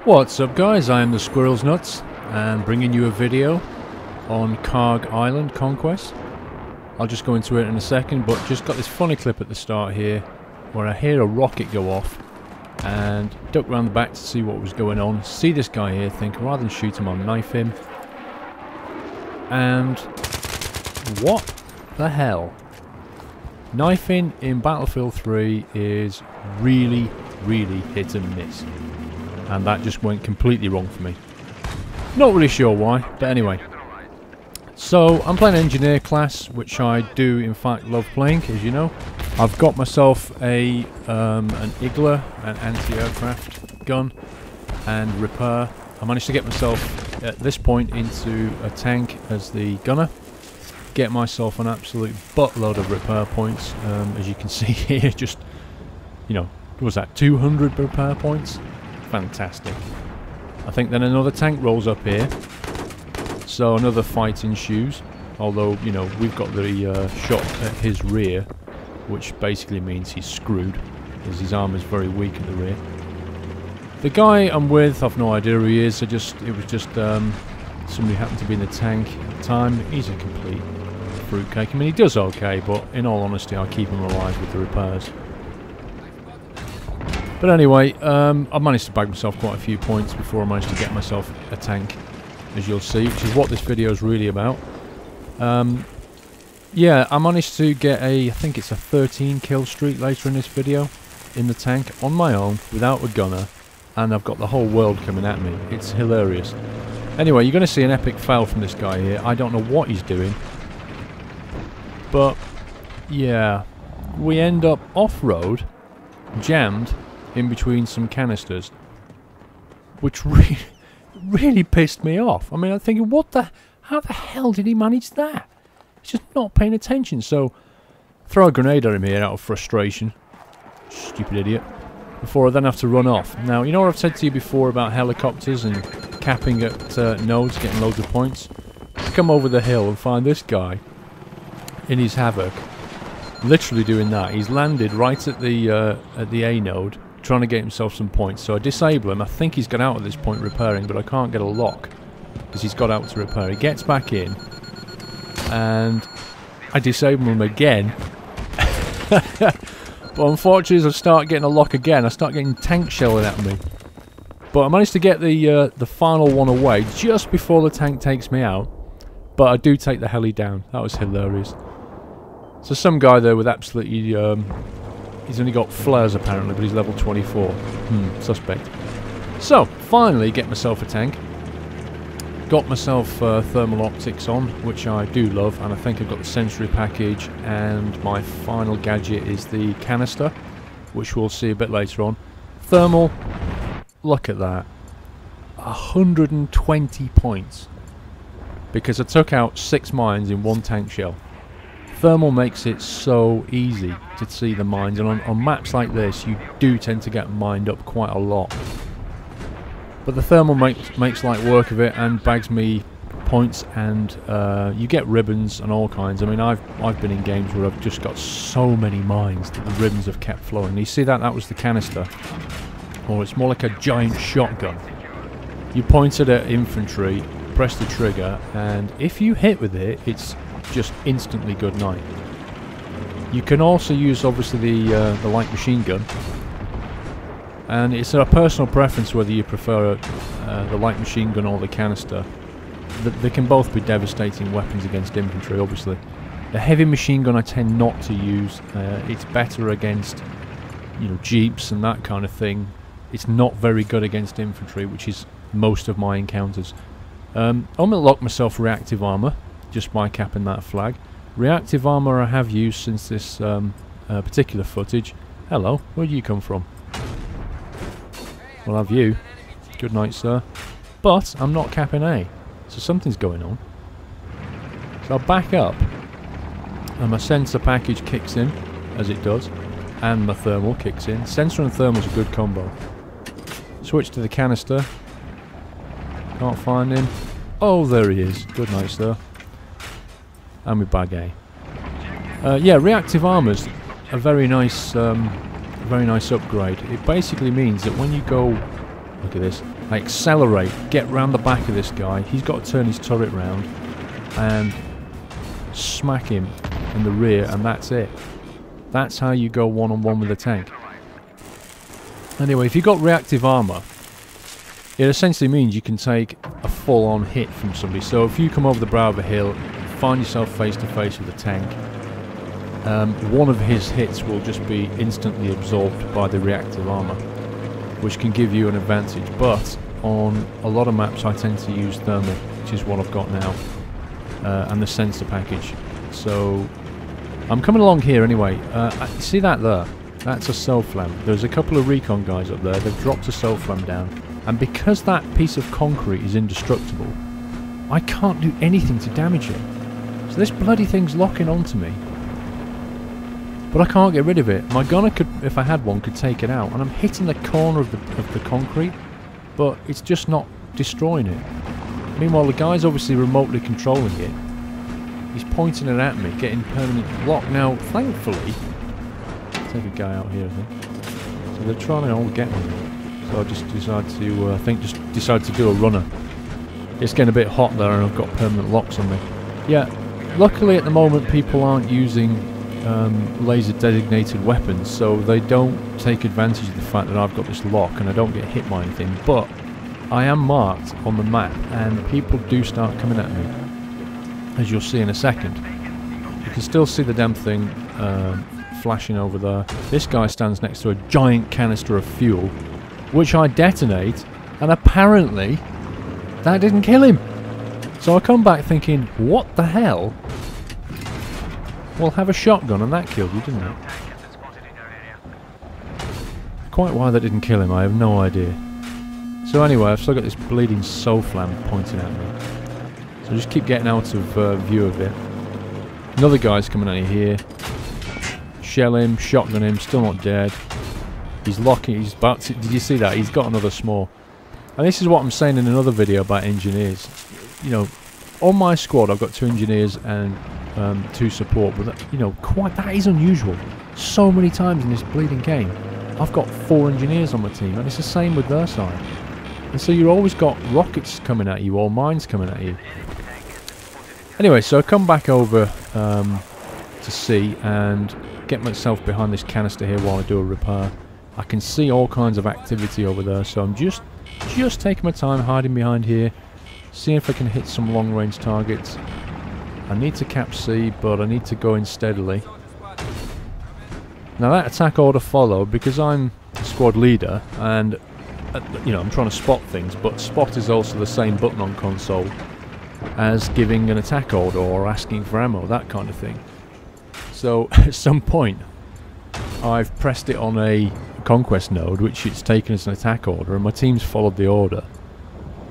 What's up guys, I am the Squirrel's Nuts and bringing you a video on Kharg Island Conquest. I'll just go into it in a second, but just got this funny clip at the start here where I hear a rocket go off and duck around the back to see what was going on. See this guy here, think rather than shoot him, I'll knife him. And what the hell? Knifing in Battlefield 3 is really hit and miss. And that just went completely wrong for me. Not really sure why, but anyway. So, I'm playing Engineer class, which I do in fact love playing, as you know. I've got myself an Igla, an anti-aircraft gun, and repair. I managed to get myself, at this point, into a tank as the gunner. Get myself an absolute buttload of repair points, as you can see here, just, you know, what was that, 200 repair points? Fantastic. I think then another tank rolls up here, so another fight ensues, although, you know, we've got the shot at his rear, which basically means he's screwed, because his armor's very weak at the rear. The guy I'm with, I've no idea who he is, it was just somebody happened to be in the tank at the time. He's a complete fruitcake. I mean, he does okay, but in all honesty, I keep him alive with the repairs. But anyway, I managed to bag myself quite a few points before I managed to get myself a tank, as you'll see, which is what this video is really about. Yeah, I managed to get I think it's a 13 kill streak later in this video, in the tank, on my own, without a gunner, and I've got the whole world coming at me. It's hilarious. Anyway, you're going to see an epic fail from this guy here. I don't know what he's doing, but yeah, we end up off-road, jammed in between some canisters, which really pissed me off. I mean, I'm thinking, how the hell did he manage that? He's just not paying attention. So, throw a grenade at him here out of frustration. Stupid idiot. Before I then have to run off. Now, you know what I've said to you before about helicopters and capping at nodes, getting loads of points? Come over the hill and find this guy in his Havoc, literally doing that. He's landed right at the A node, trying to get himself some points. So I disable him. I think he's got out at this point repairing, but I can't get a lock because he's got out to repair. He gets back in and I disable him again. But unfortunately, as I start getting a lock again, I start getting tank shelling at me. But I managed to get the final one away just before the tank takes me out. But I do take the heli down. That was hilarious. So some guy there with absolutely he's only got flares apparently, but he's level 24. Suspect. So, finally get myself a tank. Got myself thermal optics on, which I do love, and I think I've got the sensory package, and my final gadget is the canister, which we'll see a bit later on. Thermal, look at that. 120 points. Because I took out 6 mines in one tank shell. Thermal makes it so easy to see the mines, and on maps like this you do tend to get mined up quite a lot. But the thermal makes light work of it and bags me points, and you get ribbons and all kinds. I mean, I've been in games where I've just got so many mines that the ribbons have kept flowing. You see that? That was the canister. Or it's more like a giant shotgun. You point it at infantry, press the trigger, and if you hit with it, it's just instantly good night. You can also use obviously the light machine gun, and it's a personal preference whether you prefer the light machine gun or the canister. They can both be devastating weapons against infantry, obviously. The heavy machine gun I tend not to use. It's better against, you know, jeeps and that kind of thing. It's not very good against infantry, which is most of my encounters. I'm going to lock myself reactive armor just by capping that flag. Reactive armor I have used since this particular footage. Hello, where do you come from? Well, have you. Good night, sir. But I'm not capping A, so something's going on. So I'll back up, and my sensor package kicks in, as it does, and my thermal kicks in. Sensor and thermal is a good combo. Switch to the canister. Can't find him. Oh, there he is. Good night, sir. And we bag A. Yeah, reactive armor's a very nice upgrade. It basically means that when you go Look at this. I accelerate, get round the back of this guy. He's got to turn his turret round and smack him in the rear, and that's it. That's how you go one-on-one with a tank. Anyway, if you've got reactive armour, it essentially means you can take a full-on hit from somebody. So if you come over the brow of a hill, find yourself face-to-face with a tank, one of his hits will just be instantly absorbed by the reactive armour, which can give you an advantage. But on a lot of maps I tend to use thermal, which is what I've got now, and the sensor package. So I'm coming along here anyway. See that there? That's a self-flam. There's a couple of recon guys up there. They've dropped a self-flam down, and because that piece of concrete is indestructible, I can't do anything to damage it. So this bloody thing's locking onto me, but I can't get rid of it. My gunner could, if I had one, could take it out, and I'm hitting the corner of the concrete, but it's just not destroying it. Meanwhile, the guy's obviously remotely controlling it. He's pointing it at me, getting permanent lock. Now, thankfully, take a guy out here, I think. So they're trying to all get me. So I just decided to, decided to do a runner. It's getting a bit hot there, and I've got permanent locks on me. Yeah, luckily at the moment people aren't using laser designated weapons, so they don't take advantage of the fact that I've got this lock and I don't get hit by anything. But I am marked on the map, and people do start coming at me, as you'll see in a second. You can still see the damn thing flashing over there. This guy stands next to a giant canister of fuel, which I detonate, and apparently that didn't kill him. So I come back thinking, what the hell? Well, have a shotgun and that killed you, didn't it? Quite why that didn't kill him, I have no idea. So anyway, I've still got this bleeding soul-flam pointing at me. So just keep getting out of view of it. Another guy's coming at you here. Shell him, shotgun him, still not dead. He's locking, he's about to, did you see that? He's got another small. And this is what I'm saying in another video about engineers. You know, on my squad I've got 2 engineers and 2 support, but that, you know, that is unusual. So many times in this bleeding game I've got 4 engineers on my team, and it's the same with their side. And so you've always got rockets coming at you or mines coming at you. Anyway, so I come back over to see and get myself behind this canister here while I do a repair. I can see all kinds of activity over there, so I'm just taking my time hiding behind here, seeing if I can hit some long-range targets. I need to cap C, but I need to go in steadily. Now that attack order followed because I'm squad leader, and you know, I'm trying to spot things, but spot is also the same button on console as giving an attack order or asking for ammo, that kind of thing. So at some point I've pressed it on a conquest node, which it's taken as an attack order, and my team's followed the order,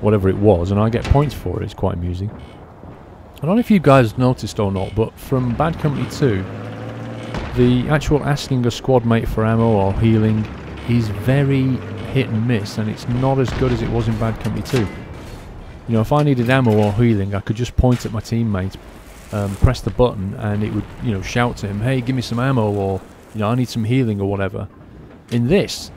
whatever it was, and I get points for it. It's quite amusing. I don't know if you guys noticed or not, but from Bad Company 2, the actual asking a squad mate for ammo or healing is very hit and miss, and it's not as good as it was in Bad Company 2. You know, if I needed ammo or healing, I could just point at my teammate, press the button, and it would, you know, shout to him, hey, give me some ammo, or, you know, I need some healing or whatever. In this,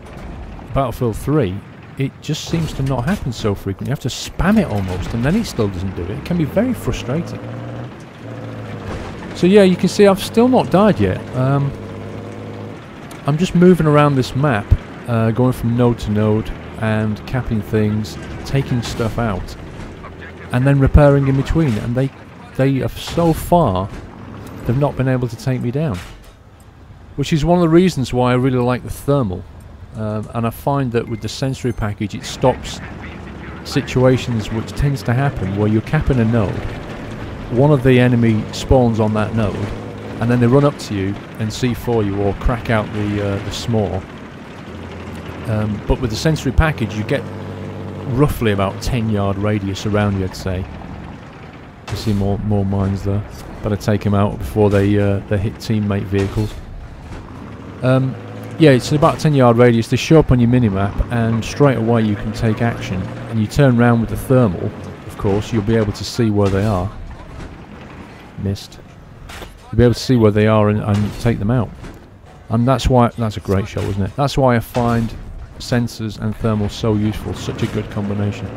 Battlefield 3, it just seems to not happen so frequently. You have to spam it almost, and then it still doesn't do it. It can be very frustrating. So yeah, you can see I've still not died yet. I'm just moving around this map, going from node to node, and capping things, taking stuff out, and then repairing in between. And they have so far, they've not been able to take me down. Which is one of the reasons why I really like the thermal. And I find that with the sensory package it stops situations which tends to happen where you're capping a node, one of the enemy spawns on that node, and then they run up to you and C4 you or crack out the small. But with the sensory package you get roughly about 10-yard radius around you, I'd say. You see more mines there. Better take them out before they hit teammate vehicles. Yeah, it's about a 10-yard radius. They show up on your minimap, and straight away you can take action. And you turn around with the thermal, of course, you'll be able to see where they are. Missed. You'll be able to see where they are and take them out. And that's why, that's a great shot, wasn't it? That's why I find sensors and thermal so useful. Such a good combination.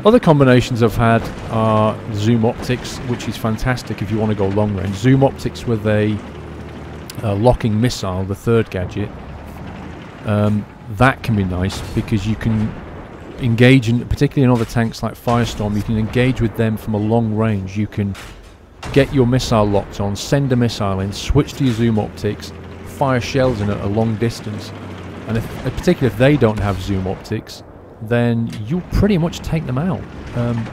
Other combinations I've had are zoom optics, which is fantastic if you want to go long range. Zoom optics with a locking missile, the third gadget. That can be nice because you can engage, particularly in other tanks like Firestorm, you can engage with them from a long range. You can get your missile locked on, send a missile in, switch to your zoom optics, fire shells in at a long distance. And particularly if they don't have zoom optics, then you'll pretty much take them out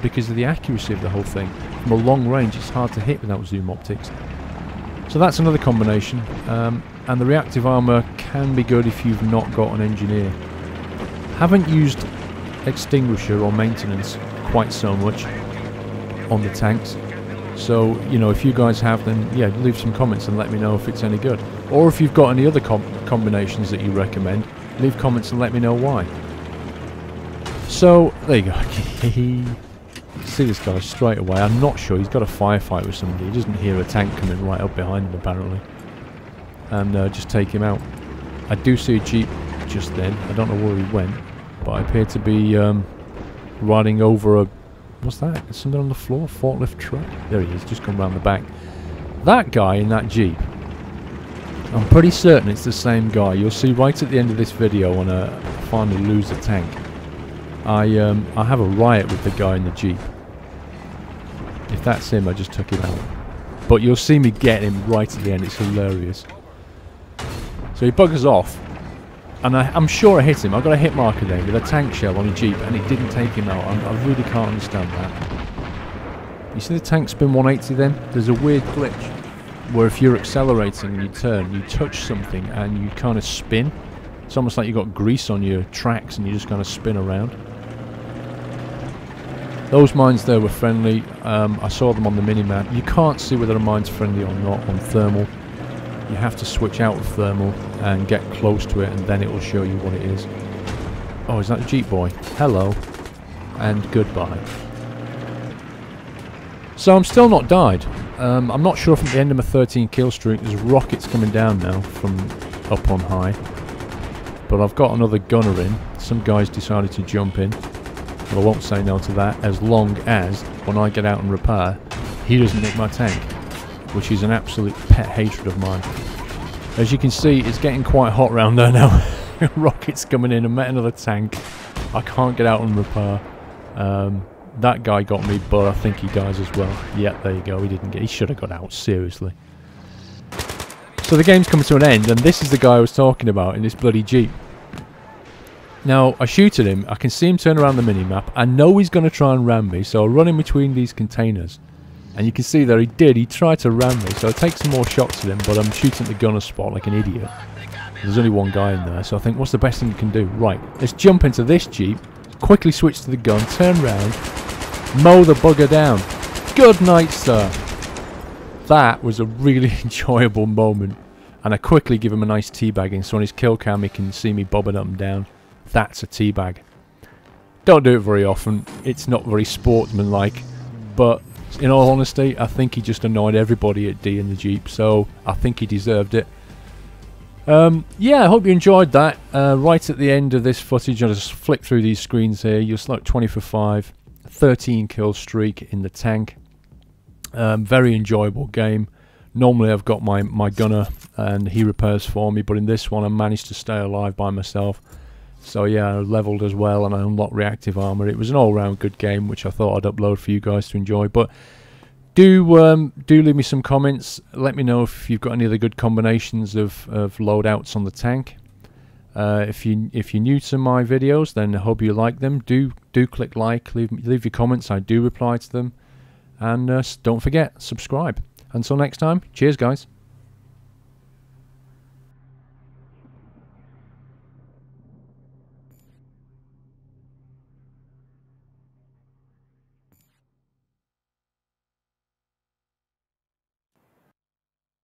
because of the accuracy of the whole thing. From a long range, it's hard to hit without zoom optics. So that's another combination. And the reactive armour can be good if you've not got an engineer. Haven't used extinguisher or maintenance quite so much on the tanks. So, you know, if you guys have, then yeah, leave some comments and let me know if it's any good. Or if you've got any other combinations that you recommend, leave comments and let me know why. So, there you go. See this guy straight away. I'm not sure. He's got a firefight with somebody. He doesn't hear a tank coming right up behind him, apparently. And just take him out. I do see a jeep just then. I don't know where he went. But I appear to be riding over a... What's that? Is something on the floor? Forklift truck? There he is. Just come round the back. That guy in that jeep, I'm pretty certain it's the same guy. You'll see right at the end of this video when I finally lose the tank. I have a riot with the guy in the jeep. If that's him, I just took him out. But you'll see me get him right at the end. It's hilarious. So he buggers off. And I'm sure I hit him. I got a hit marker there with a tank shell on a jeep, and it didn't take him out. I really can't understand that. You see the tank spin 180 then? There's a weird glitch where if you're accelerating and you turn, you touch something and you kind of spin. It's almost like you've got grease on your tracks and you just kind of spin around. Those mines there were friendly. I saw them on the mini-map. You can't see whether a mine's friendly or not on thermal. You have to switch out of thermal and get close to it, and then it will show you what it is. Oh, is that a Jeep boy? Hello. And goodbye. So I'm still not died. I'm not sure if at the end of my 13 kill streak there's rockets coming down now from up on high. But I've got another gunner in. Some guys decided to jump in. But I won't say no to that, as long as, when I get out and repair, he doesn't nick my tank, which is an absolute pet hatred of mine. As you can see, it's getting quite hot round there now. Rockets coming in. I met another tank. I can't get out and repair. That guy got me, but I think he dies as well. Yeah, there you go. He didn't get. He should have got out. Seriously. So the game's coming to an end, and this is the guy I was talking about in this bloody Jeep. Now, I shoot at him. I can see him turn around the mini-map. I know he's going to try and ram me, so I run in between these containers. And you can see there he did. He tried to ram me, so I take some more shots at him, but I'm shooting at the gunner spot like an idiot. There's only one guy in there, so I think, what's the best thing you can do? Right, let's jump into this Jeep, quickly switch to the gun, turn round, mow the bugger down. Good night, sir. That was a really enjoyable moment. And I quickly give him a nice teabagging, so on his kill cam he can see me bobbing up and down. That's a teabag. Don't do it very often. It's not very sportsmanlike, but in all honesty, I think he just annoyed everybody at D in the Jeep, so I think he deserved it. Yeah, I hope you enjoyed that. Right at the end of this footage, I'll just flick through these screens here. You'll select 20 for 5, 13 kill streak in the tank. Very enjoyable game. Normally I've got my gunner and he repairs for me, but in this one I managed to stay alive by myself. So yeah, I leveled as well and I unlocked reactive armor. It was an all-round good game, which I thought I'd upload for you guys to enjoy. But do leave me some comments. Let me know if you've got any other good combinations of loadouts on the tank. If you're new to my videos, then I hope you like them. Do click like, leave your comments. I do reply to them. And don't forget, subscribe. Until next time, cheers guys.